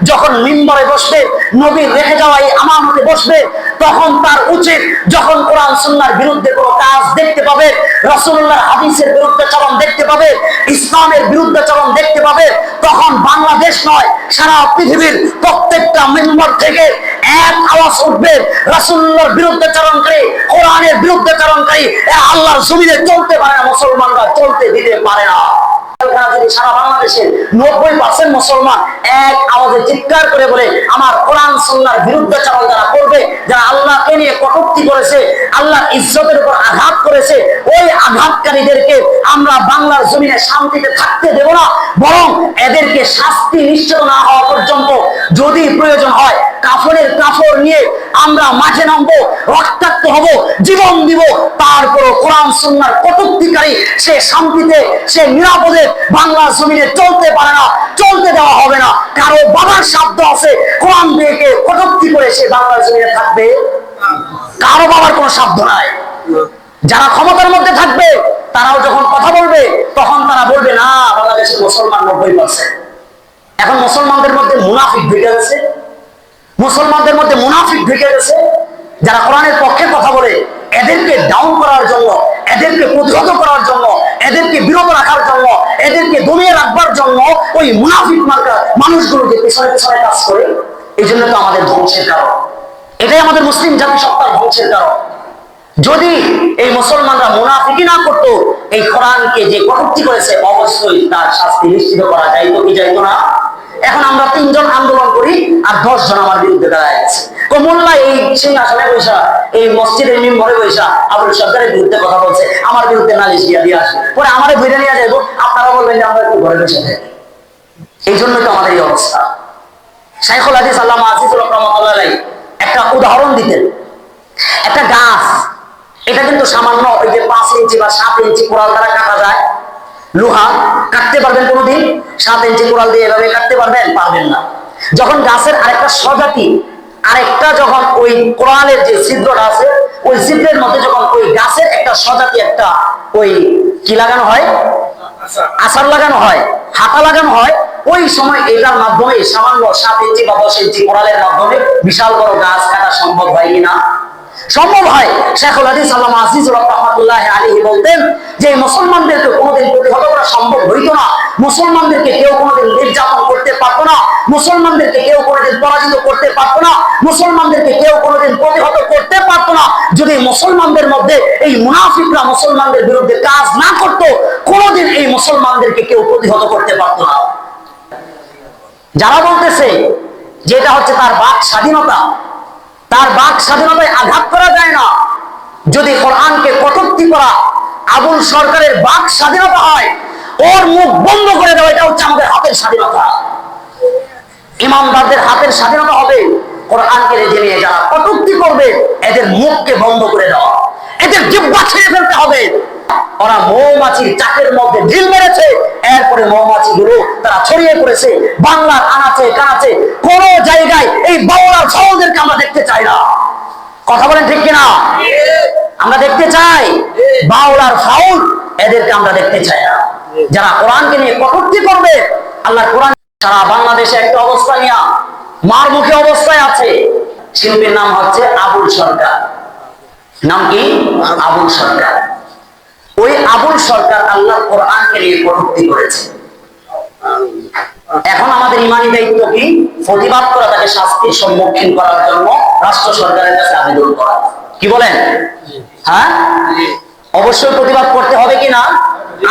যখন মিম্বরে বসবে, নবীর রেখে যাওয়া এই আমামতে বসবে, তখন তার উচিত যখন কোরআন সুন্নাহর বিরুদ্ধে কোনো কাজ দেখতে পাবে, রাসূলুল্লাহর হাদিসের বিরুদ্ধাচরণ দেখতে পাবে, ইসলামের বিরুদ্ধাচরণ দেখতে পাবে, তখন বাংলাদেশ নয় সারা পৃথিবীর প্রত্যেকটা মিম্বর থেকে এক আওয়াজ উঠবে, রাসূলুল্লাহর বিরুদ্ধাচরণকারী, কোরআনের বিরুদ্ধাচরণকারী আল্লাহর জমিনে চলতে পারে না, মুসলমানরা চলতে দিতে পারে না। সারা বাংলাদেশের 90% মুসলমান এক আওয়াজে চিৎকার করে বলে, আমার কোরআন সুন্নাহর বিরুদ্ধাচরণ যারা করবে, যারা আল্লাহকে নিয়ে কটূক্তি করেছে, আল্লাহর ইজ্জতের উপর আঘাত করেছে, ওই আঘাতকারীদেরকে আমরা বাংলার জমিনে শান্তিতে থাকতে দেব না, বরং এদেরকে শাস্তি নিশ্চিত না হওয়া পর্যন্ত যদি প্রয়োজন হয় কাফনের কাফড় নিয়ে আমরা মাঠে নামবো, রক্তাক্ত হব, জীবন দিব, তারপরও কোরআন সুন্নাহর কটূক্তিকারী সে শান্তিতে, সে নিরাপদে বাংলার জমিনে চলতে পারে না, চলতে দেওয়া হবে না। কারো বাবার শব্দ আছে, কোরআন দিয়ে কটূক্তি করে সে বাংলার জমিনে থাকবে? কারো বাবার কোনো শব্দ নাই। যারা ক্ষমতার মধ্যে থাকবে তারাও যখন কথা বলবে তখন তারা বলবে না বাংলাদেশের মুসলমান 90%। এখন মুসলমানদের মধ্যে মুনাফিক ঢুকে গেছে, মুসলমানদের মধ্যে মুনাফিক ঢুকে গেছে। যারা কোরআনের পক্ষে কথা বলে এদেরকে ডাউন করার জন্য, এদেরকে প্রতিহত করার জন্য, এদেরকে বিরত রাখার জন্য, এদেরকে দমিয়ে রাখবার জন্য ওই মুনাফিক মার্কা মানুষগুলোকে পেছনে পেছনে কাজ করে। এই জন্য তো আমাদের ধ্বংসের কারণ, এটাই আমাদের মুসলিম জাতিসত্তার ধ্বংসের কারণ। যদি এই মুসলমানরা মুনাফিকি না করতো, এই কোরআনকে যে কটূক্তি করেছে অবশ্যই তার শাস্তি নিশ্চিত করা যাইতো কি যাইতো না? এখন আমরা 3 জন আন্দোলন করি আর 10 জন আমার বিরুদ্ধে দাঁড়ায় আছে। মোল্লা এই সিংহাসনে বৈশা, এই মসজিদের মিম্বরে বৈশা আবুল সরকারের বিরুদ্ধে কথা বলছে, আমার বিরুদ্ধে নালিশ দিয়ে আসে, পরে আমারে ধরে নিয়ে যাবো, আপনারা বলবেন যে আমরা একটু ঘরে বসে থাকি। এই জন্যই তো আমাদের এই অবস্থা। শাইখুল হাদিস আল্লামা আজিজুল হক রাহমাতুল্লাহ আলাইহি একটা উদাহরণ দিতেন। একটা গাছ, এটা কিন্তু সামান্য ওই যে 5 ইঞ্চি বা 7 ইঞ্চি কোরাল দ্বারা কাটা যায়। লোহা কাটতে পারবেন কোনোদিন? 7 ইঞ্চি কোরাল দিয়ে এভাবে কাটতে পারবেন? পারবেন না। যখন গাছের আরেকটা স্বজাতি, আরেকটা যখন ওই কোরালের যে ছিদ্রটা আছে, ওই ছিদ্রের মধ্যে যখন ওই গাছের একটা স্বজাতি, একটা ওই কি লাগানো হয়, আসার লাগানো হয়, হাতা লাগানো হয়, ওই সময় এটার মাধ্যমে সামান্য 7 ইঞ্চি বা 10 ইঞ্চি কোরালের মাধ্যমে বিশাল বড় গাছ কাটা সম্ভব হয় কিনা? সম্ভব হয়। শাইখুল হাদিস আল্লামা আজিজুল হক রাহমাতুল্লাহ আলাইহি বলতেন যে মুসলমানদেরকে কোনোদিন প্রতিহত করা সম্ভব হইতো না, মুসলমানদেরকে কেউ কোনোদিন নির্যাতন করতে পারতো না, মুসলমানদেরকে কেউ কোনোদিন পরাজিত করতে পারতো না, মুসলমানদেরকে কেউ কোনোদিন প্রতিহত করতে পারতো না, যদি মুসলমানদের মধ্যে এই মুনাফিকরা মুসলমানদের বিরুদ্ধে কাজ না করতো, কোনোদিন এই মুসলমানদেরকে কেউ প্রতিহত করতে পারতো না। যারা বলতেছে যে এটা হচ্ছে তার বাক স্বাধীনতা, তার বাক স্বাধীনতায় আঘাত করা যায় না, যদি কোরআনকে কটূক্তি করা আবুল সরকারের বাক স্বাধীনতা হয়, ওর মুখ বন্ধ করে দেওয়া এটা হচ্ছে আমাদের হাতের স্বাধীনতা। ইমামদারদের হাতের স্বাধীনতা হবে কোরআনকে রেখে নিয়ে যারা কটূক্তি করবে এদের মুখকে বন্ধ করে দেওয়া, এদের জিহ্বা ছেড়ে ফেলতে হবে। ওরা মৌমাছির চাকের মধ্যে ঢিল মেরেছে, এরপরে মৌমাছি গুলো তারা ছড়িয়ে পড়েছে বাংলার আনাচে কানাচে। কোন জায়গায় এই বাউলার ছাওলদেরকে আমরা দেখতে চাই না। কথা বলেন ঠিক কিনা? আমরা দেখতে চাই বাউলার ফাউল, এদেরকে আমরা দেখতে চাই না। যারা কোরআনকে নিয়ে কটূক্তি করবে, আল্লাহর কোরআন সারা বাংলাদেশে একটা অবস্থা নিয়ে মার মুখে অবস্থায় আছে। শিল্পীর নাম হচ্ছে আবুল সরকার। নাম কি? আবুল সরকার। ওই আবুল সরকার আল্লাহর কোরআনকে নিয়ে কটূক্তি করেছে। এখন আমাদের ইমানি দায়িত্ব কি? প্রতিবাদ করা, তাকে শাস্তির সম্মুখীন করার জন্য রাষ্ট্র সরকারের কাছে আবেদন করা। কি বলেন? হ্যাঁ, অবশ্যই প্রতিবাদ করতে হবে কিনা?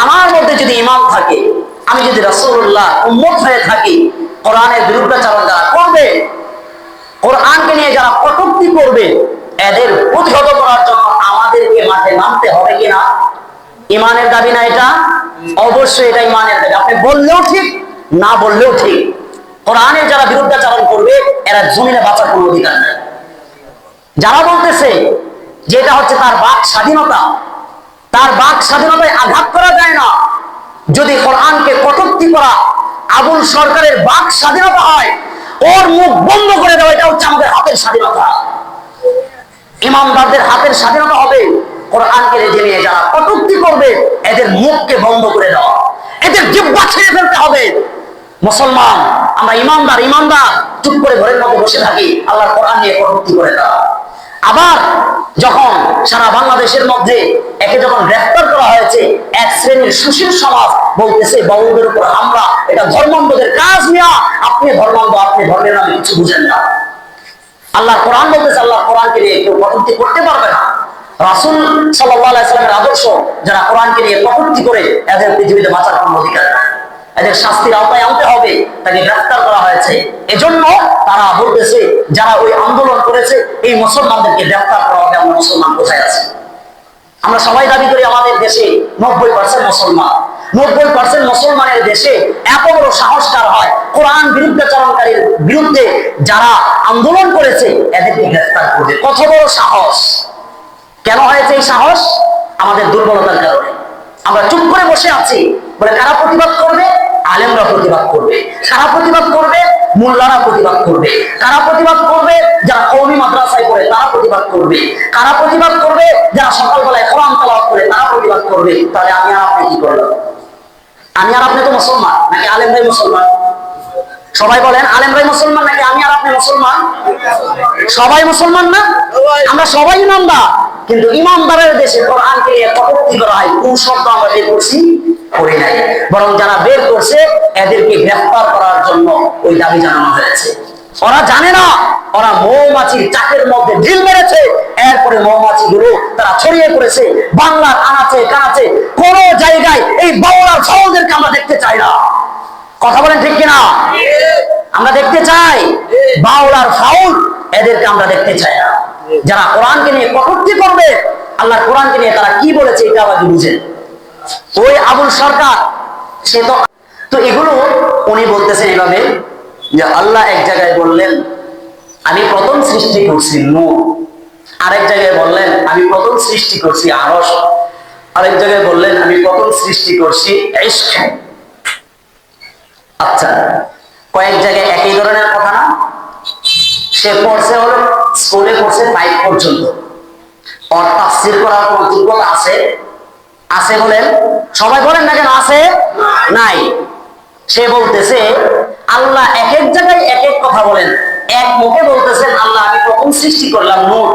আমার মধ্যে যদি ইমান থাকে, আমি যদি রাসূলুল্লাহ উম্মত হয়ে থাকি, কোরআনের বিরুদ্ধাচরণ যারা করবে, কোরআনকে নিয়ে যারা কটূক্তি করবে, এদের প্রতিহত করার জন্য আমাদেরকে মাঠে নামতে হবে কিনা? ইমানের দাবি না এটা? অবশ্যই এটা ইমানের দাবি। আপনি বললেও ঠিক, না বললেও ঠিক। কোরআনের যারা বিরুদ্ধাচরণ করবে এরা জমিনে বাঁচার কোনো অধিকার নেই। যারা বলতেছে যে এটা হচ্ছে তার বাক স্বাধীনতা, তার বাক স্বাধীনতায় আঘাত করা যায় না, যদি কোরআনকে কটূক্তি করা আবুল সরকারের বাক স্বাধীনতা হয়, ওর মুখ বন্ধ করে দেওয়া এটা হচ্ছে আমাদের হাতের স্বাধীনতা। ইমামদারদের হাতের স্বাধীনতা হবে কোরআনকে রেখে নিয়ে যারা কটূক্তি করবে এদের মুখকে বন্ধ করে দেওয়া, এদের জিহ্বা ছেড়ে ফেলতে হবে। মুসলমান, আমরা ইমানদার ইমানদার চুপ করে ঘরের মধ্যে বসে থাকি, আল্লাহর কোরআন নিয়ে কটূক্তি করে না। আবার যখন সারা বাংলাদেশের মধ্যে একে যখন গ্রেফতার করা হয়েছে, এক শ্রেণীর সুশীল সমাজ বলতেছে বাউলদের উপর হামলা, এটা ধর্মান্ধদের কাজ। নিয়া আপনি ধর্মান্ধ, আপনি ধর্মের নামে কিছু বুঝেন না। আল্লাহ কোরআন বলতেছে, আল্লাহ কোরআনকে নিয়ে কেউ কটূক্তি করতে পারবে না। রাসূল সাল্লাল্লাহু আলাইহি ওয়াসাল্লামের আদর্শ যারা কোরআনকে নিয়ে কটূক্তি করে, এদের পৃথিবীতে বাঁচার কোনো অধিকার নেই, এদের শাস্তির আওতায় আনতে হবে। তাকে গ্রেফতার করা হয়েছে। এজন্য তারা বলতেছে যারা ওই আন্দোলন করেছে এই মুসলমানদেরকে গ্রেফতার করা হবে। আমরা মুসলমান কোথায় আছি? আমরা সবাই দাবি করি আমাদের দেশে 90% মুসলমান। 90% মুসলমানের দেশে এত বড় সাহসকার হয় কোরআন বিরুদ্ধাচরণকারীর বিরুদ্ধে যারা আন্দোলন করেছে এদেরকে গ্রেফতার করবে? কত বড় সাহস! কেন হয়েছে এই সাহস? আমাদের দুর্বলতার কারণে। আমরা চুপ করে বসে আছি বলে কারা প্রতিবাদ করবে? আলেমরা প্রতিবাদ করবে। কারা প্রতিবাদ করবে? মোল্লারা প্রতিবাদ করবে। কারা প্রতিবাদ করবে? যারা কওমি মাদ্রাসায় পড়ে তারা প্রতিবাদ করবে। কারা প্রতিবাদ করবে? যারা সকালবেলায় কোরআন তেলাওয়াত করে তারা প্রতিবাদ করবে। তাহলে আমি আর আপনি কি করলাম? আমি আর আপনি তো মুসলমান, নাকি আলেমরাই মুসলমান? সবাই বলেন, আলেমরাই মুসলমান নাকি আমি আর আপনি মুসলমান? সবাই মুসলমান না? আমরা সবাই ইমানদার। কিন্তু ইমানদারের দেশে কোরআনকে কটূক্তি করা হয়, কোন শব্দ আমরা বের করছি? করি নাই। বরং যারা বের করছে এদেরকে গ্রেফতার করার জন্য ওই দাবি জানানো হয়েছে। ওরা জানে না, ওরা মৌমাছির চাকের মধ্যে ঢিল মেরেছে। এরপরে মৌমাছি গুলো তারা ছড়িয়ে পড়েছে বাংলার আনাচে কানাচে। কোন জায়গায় এই বাংলার ছাওদেরকে আমরা দেখতে চাই না। কথা বলেন ঠিক কিনা? আমরা দেখতে চাই বাউলার ফাউল, এদেরকে আমরা দেখতে চাই না। যারা কোরআনকে নিয়ে কটূক্তি করবে, আল্লাহর কোরআনকে নিয়ে তারা কি বলেছে এটা আবার বুঝেন। ওই আবুল সরকার সে তো এগুলো উনি বলতেছেন এইভাবে যে আল্লাহ এক জায়গায় বললেন আমি প্রথম সৃষ্টি করছি নূর, আরেক জায়গায় বললেন আমি প্রথম সৃষ্টি করছি আরশ, আরেক জায়গায় বললেন আমি প্রথম সৃষ্টি করছি ইশক। আচ্ছা, কয়েক জায়গায় একই ধরনের কথা না? সে পড়ছে হলো স্কুলে পড়ছে 5 পর্যন্ত, ওর তাফসীর করার কোন যোগ্যতা আছে? আছে বলেন? সবাই বলেন না কেন আছে? নাই। সে বলতেছে আল্লাহ এক এক জায়গায় এক এক কথা বলেন। এক মুখে বলতেছেন আল্লাহ আমি প্রথম সৃষ্টি করলাম নূর,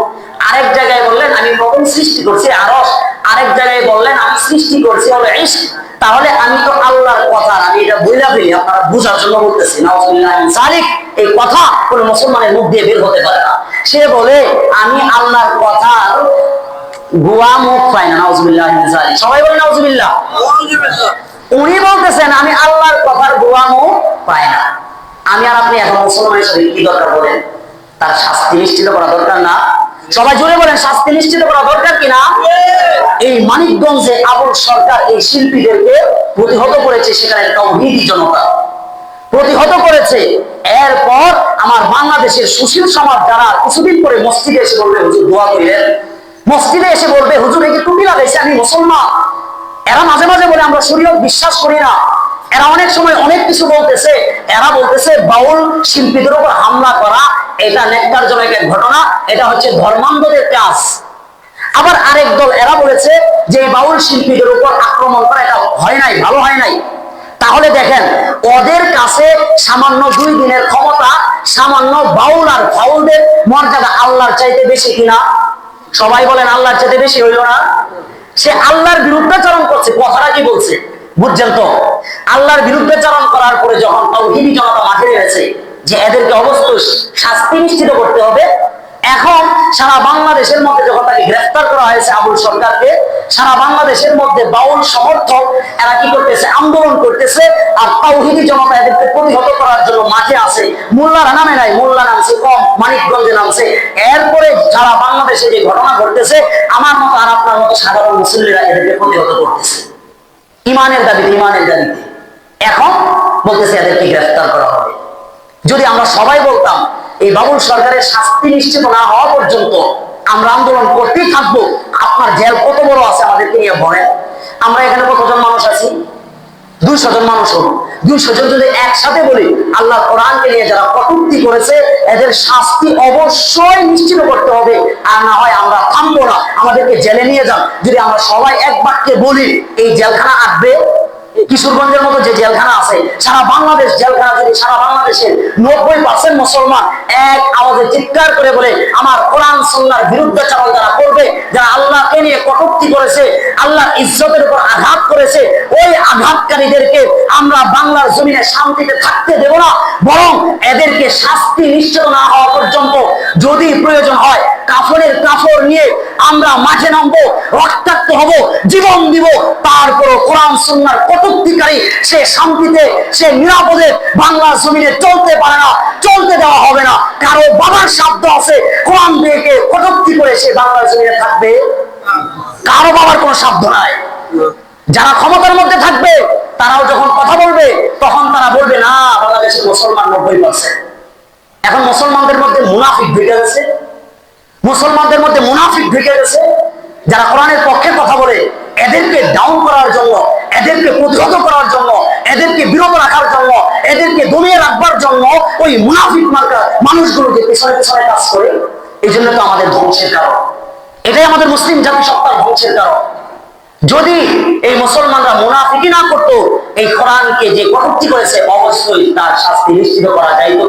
আরেক জায়গায় বললেন আমি প্রথম সৃষ্টি করছি আরশ, আরেক জায়গায় বললেন আমি সৃষ্টি করছি হলো ইশক। তাহলে আমি তো আল্লাহর কথা, আমি এটা বইলা ফেলি, আপনারা বুঝার জন্য বলতেছি। নাউজুবিল্লাহ মিন যালিক, এই কথা কোন মুসলমানের মুখ দিয়ে বের হতে পারে না। সে বলে আমি আল্লাহর কথা গোয়া মুখ পাই না। নাউজুবিল্লাহ মিন যালিক, সবাই বলে নাউজুবিল্লাহ। উনি বলতেছেন আমি আল্লাহর কথার গোয়া মুখ পাই না। আমি আর আপনি এখন মুসলমান হিসেবে কি দরকার বলেন? তার শাস্তি নিশ্চিত করা দরকার না? সবাই জোরে বলেন, শাস্তি নিশ্চিত করা দরকার কিনা? এই মানিকগঞ্জে আবুল সরকার এই শিল্পীদেরকে প্রতিহত করেছে, সেখানে তাওহীদি জনতা প্রতিহত করেছে। এরপর আমার বাংলাদেশের সুশীল সমাজ যারা কিছুদিন পরে মসজিদে এসে বলবে হুজুর দোয়া করিলেন, মসজিদে এসে বলবে হুজুর এই যে টুপি লাগাইছে আমি মুসলমান। এরা মাঝে মাঝে বলে আমরা শরীয়ত বিশ্বাস করি না। এরা অনেক সময় অনেক কিছু বলতেছে। এরা বলতেছে বাউল শিল্পীদের উপর হামলা করা এটা নেককারজনক এক ঘটনা, এটা হচ্ছে ধর্মান্ধদের কাজ। আবার আরেক দল এরা বলেছে যে বাউল শিল্পীদের উপর আক্রমণ করা এটা হয় নাই, ভালো হয় নাই। তাহলে দেখেন ওদের কাছে সামান্য 2 দিনের ক্ষমতা, সামান্য বাউল আর ফাউলদের মর্যাদা আল্লাহর চাইতে বেশি কিনা? সবাই বলেন আল্লাহর চাইতে বেশি হইল না? সে আল্লাহর বিরুদ্ধাচরণ করছে, কথাটা কি বলছে বুঝছেন তো? আল্লাহর বিরুদ্ধাচরণ করার পরে যখন তাওহীদি জনতা মাঠে নেমেছে যে এদেরকে অবশ্যই শাস্তি নিশ্চিত করতে হবে, এখন সারা বাংলাদেশের মধ্যে যখন তাকে গ্রেফতার করা হয়েছে আবুল সরকারকে, সারা বাংলাদেশের মধ্যে বাউল সমর্থক এরা কি করতেছে? আন্দোলন করতেছে। আর তাওহীদি জনতা এদেরকে প্রতিহত করার জন্য মাঠে আছে। মোল্লারা নামে নাই, মোল্লা নামছে কম, মানিকগঞ্জে নামছে। এরপরে সারা বাংলাদেশে যে ঘটনা ঘটতেছে, আমার মতো আর আপনার মতো সাধারণ মুসল্লিরা এদেরকে প্রতিহত করতেছে ইমানের দাবিতে, ইমানের দাবিতে। এখন বলতেছে এদেরকে গ্রেফতার করা হবে। যদি আমরা সবাই বলতাম এই বাবুল সরকারের শাস্তি নিশ্চিত না হওয়া পর্যন্ত আমরা আন্দোলন করতেই থাকবো, আপনার জেল কত বড় আছে আমাদেরকে নিয়ে বলেন। আমরা এখানে কতজন মানুষ আছি? 200 জন মানুষ হলো। 200 জন যদি একসাথে বলি আল্লাহ কোরআনকে নিয়ে যারা কটূক্তি করেছে এদের শাস্তি অবশ্যই নিশ্চিত করতে হবে, আর না হয় আমরা থামবো না, আমাদেরকে জেলে নিয়ে যান। যদি আমরা সবাই এক বাক্যে বলি এই জেলখানা আটবে? কিশোরগঞ্জের মতো যে জেলখানা আছে, সারা বাংলাদেশ জেলখানা, যদি সারা বাংলাদেশের 90% মুসলমান এক আওয়াজে চিৎকার করে বলে আমার কোরআন সুন্নাহর বিরুদ্ধাচরণ যারা করবে, যারা আল্লাহকে নিয়ে কটূক্তি করেছে, আল্লাহর ইজ্জতের উপর আঘাত করেছে, ওই আঘাতকারীদেরকে আমরা বাংলার জমিনে শান্তিতে থাকতে দেব না, বরং এদেরকে শাস্তি নিশ্চিত না হওয়া পর্যন্ত যদি প্রয়োজন হয় কাফনের কাফর নিয়ে আমরা মাঠে নামবো, রক্তাক্ত হব, জীবন দিব, তারপরও কোরআন সুন্নাহর কটূক্তিকারী সে শান্তিতে, সে নিরাপদে বাংলার জমিনে চলতে পারে না, চলতে দেওয়া হবে না। কারো বাবার শব্দ আছে কোরআন দিয়ে কটূক্তি করে সে বাংলার জমিনে থাকবে, কারো বাবার কোনো শব্দ নাই। যারা ক্ষমতার মধ্যে থাকবে তারাও যখন কথা বলবে তখন তারা বলবে না বাংলাদেশের মুসলমান 90%। এখন মুসলমানদের মধ্যে মুনাফিক ঢুকে গেছে, মুসলমানদের মধ্যে মুনাফিক ঢুকে গেছে। যারা কোরআনের পক্ষে কথা বলে এদেরকে ডাউন করার জন্য, এদেরকে প্রতিহত করার জন্য, এদেরকে বিরত রাখার জন্য, এদেরকে দমিয়ে রাখবার জন্য ওই মুনাফিক মার্কা মানুষগুলোকে পেছনে পেছনে কাজ করে। এই জন্য তো আমাদের ধ্বংসের কারণ, এটাই আমাদের মুসলিম জাতিসত্তার ধ্বংসের কারণ। যদি এই মুসলমানরা মুনাফিকি না করতো, এই কোরআনকে যে কটূক্তি করেছে অবশ্যই তার শাস্তি নিশ্চিত করা যাইতো।